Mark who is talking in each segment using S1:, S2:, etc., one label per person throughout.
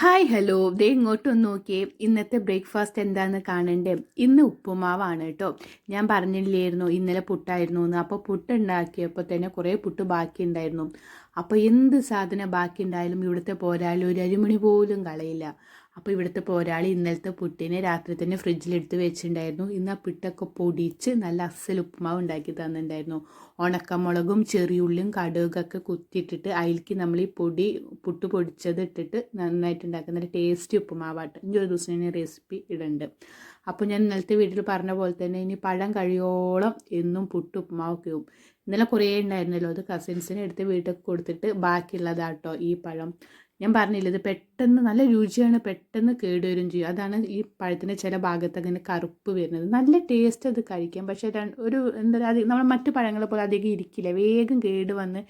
S1: Hi hello ദേ ഇങ്ങോട്ടൊന്ന് നോക്കിയേ. ഇന്നത്തെ ബ്രേക്ക്ഫാസ്റ്റ് എന്താണെന്ന് കാണണ്ടേ. ഇന്ന് ഉപ്പുമാവാണ് കേട്ടോ. ഞാൻ പറഞ്ഞില്ലായിരുന്നു ഇന്നലെ പുട്ടായിരുന്നു എന്ന്. അപ്പോൾ പുട്ട് ഉണ്ടാക്കിയപ്പോൾ തന്നെ കുറേ പുട്ട് ബാക്കി ഉണ്ടായിരുന്നു. അപ്പോൾ എന്ത് സാധനം ബാക്കി ഉണ്ടായാലും ഇവിടുത്തെ പോരാളി ഒരു അരിമണി പോലും കളയില്ല. അപ്പോൾ ഇവിടുത്തെ പോരാളി ഇന്നലത്തെ പുട്ടിനെ രാത്രി തന്നെ ഫ്രിഡ്ജിലെടുത്ത് വെച്ചിട്ടുണ്ടായിരുന്നു. ഇന്ന് ആ പുട്ടൊക്കെ പൊടിച്ച് നല്ല അസൽ ഉപ്പുമാവ് ഉണ്ടാക്കി തന്നിട്ടുണ്ടായിരുന്നു. ഉണക്കമുളകും ചെറിയുള്ളിയും കടുകൊക്കെ കുത്തിയിട്ടിട്ട് അതിലേക്ക് നമ്മൾ ഈ പുട്ട് പൊടിച്ചത് ഇട്ടിട്ട് നന്നായിട്ട് ഉണ്ടാക്കുന്ന നല്ല ടേസ്റ്റി ഉപ്പുമാവാട്ട്. ഇനി ഒരു ദിവസം ഞാൻ റെസിപ്പി ഇടുന്നുണ്ട്. അപ്പോൾ ഞാൻ ഇന്നലത്തെ വീട്ടിൽ പറഞ്ഞ പോലെ തന്നെ ഇനി പഴം കഴിയോളം എന്നും പുട്ട് ഉപ്പുമാവൊക്കെ ആവും. ഇന്നലെ കുറേ ഉണ്ടായിരുന്നല്ലോ, അത് കസിൻസിനെ എടുത്ത് വീട്ടിൽ കൊടുത്തിട്ട് ബാക്കിയുള്ളതാട്ടോ ഈ പഴം. ഞാൻ പറഞ്ഞില്ല, ഇത് പെട്ടെന്ന് നല്ല രുചിയാണ്, പെട്ടെന്ന് കേടുവരും ചെയ്യും. അതാണ് ഈ പഴത്തിൻ്റെ ചില ഭാഗത്ത് അങ്ങനെ കറുപ്പ് വരുന്നത്. നല്ല ടേസ്റ്റ് അത് കഴിക്കാം, പക്ഷേ ഒരു എന്താ പറയുക, നമ്മൾ മറ്റു പഴങ്ങളെ പോലെ അധികം ഇരിക്കില്ല, വേഗം കേട് വന്ന്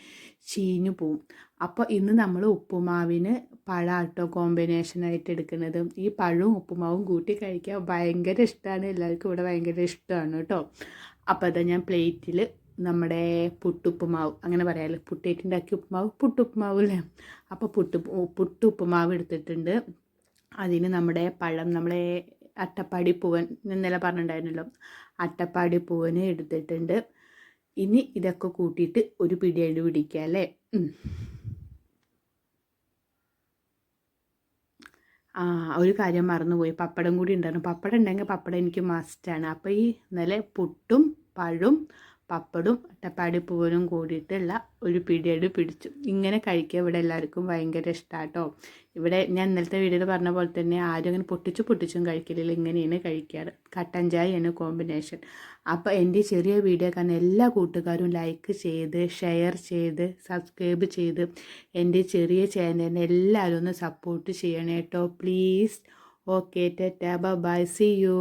S1: ചീഞ്ഞു പോവും. അപ്പോൾ ഇന്ന് നമ്മൾ ഉപ്പുമാവിന് പഴാട്ടോ കോമ്പിനേഷനായിട്ട് എടുക്കുന്നത്. ഈ പഴവും ഉപ്പുമാവും കൂട്ടി കഴിക്കാൻ ഭയങ്കര ഇഷ്ടമാണ്, എല്ലാവർക്കും ഇവിടെ ഭയങ്കര ഇഷ്ടമാണ് കേട്ടോ. അപ്പോൾ അതാ ഞാൻ പ്ലേറ്റിൽ നമ്മുടെ പുട്ടുപ്പുമാവ്, അങ്ങനെ പറയാമല്ലോ, പുട്ടേറ്റുണ്ടാക്കിയ ഉപ്പുമാവ് പുട്ടുപ്പുമാവ് അല്ലേ. അപ്പോൾ പുട്ടുപ്പുമാവ് എടുത്തിട്ടുണ്ട്. അതിന് നമ്മുടെ പഴം, നമ്മളെ അട്ടപ്പാടി പൂവൻ ഇന്നലെ പറഞ്ഞിട്ടുണ്ടായിരുന്നല്ലോ, അട്ടപ്പാടി പൂവന് എടുത്തിട്ടുണ്ട്. ഇനി ഇതൊക്കെ കൂട്ടിയിട്ട് ഒരു പിടിയടി പിടിക്കുക അല്ലേ. ഒരു കാര്യം മറന്നുപോയി, പപ്പടം കൂടി ഉണ്ടായിരുന്നു. പപ്പടം ഉണ്ടെങ്കിൽ പപ്പടം എനിക്ക് മസ്റ്റാണ്. അപ്പോൾ ഈ ഇന്നലെ പുട്ടും പഴവും പപ്പടും അട്ടപ്പാടി പൂവനും കൂടിയിട്ടുള്ള ഒരു പിടിയടി പിടിച്ചു. ഇങ്ങനെ കഴിക്കുക ഇവിടെ എല്ലാവർക്കും ഭയങ്കര ഇഷ്ടമാട്ടോ. ഇവിടെ ഞാൻ ഇന്നലത്തെ വീഡിയോയിൽ പറഞ്ഞ പോലെ തന്നെ ആരും അങ്ങനെ പൊട്ടിച്ചും കഴിക്കലില്ല, ഇങ്ങനെയാണ് കഴിക്കാറ്. കട്ടൻ ചായയാണ് കോമ്പിനേഷൻ. അപ്പോൾ എൻ്റെ ചെറിയ വീഡിയോ കാണുന്ന എല്ലാ കൂട്ടുകാരും ലൈക്ക് ചെയ്ത് ഷെയർ ചെയ്ത് സബ്സ്ക്രൈബ് ചെയ്ത് എൻ്റെ ചെറിയ ചാനലിനെ എല്ലാവരും ഒന്ന് സപ്പോർട്ട് ചെയ്യണേ കേട്ടോ please. Okay, tata bye, see U.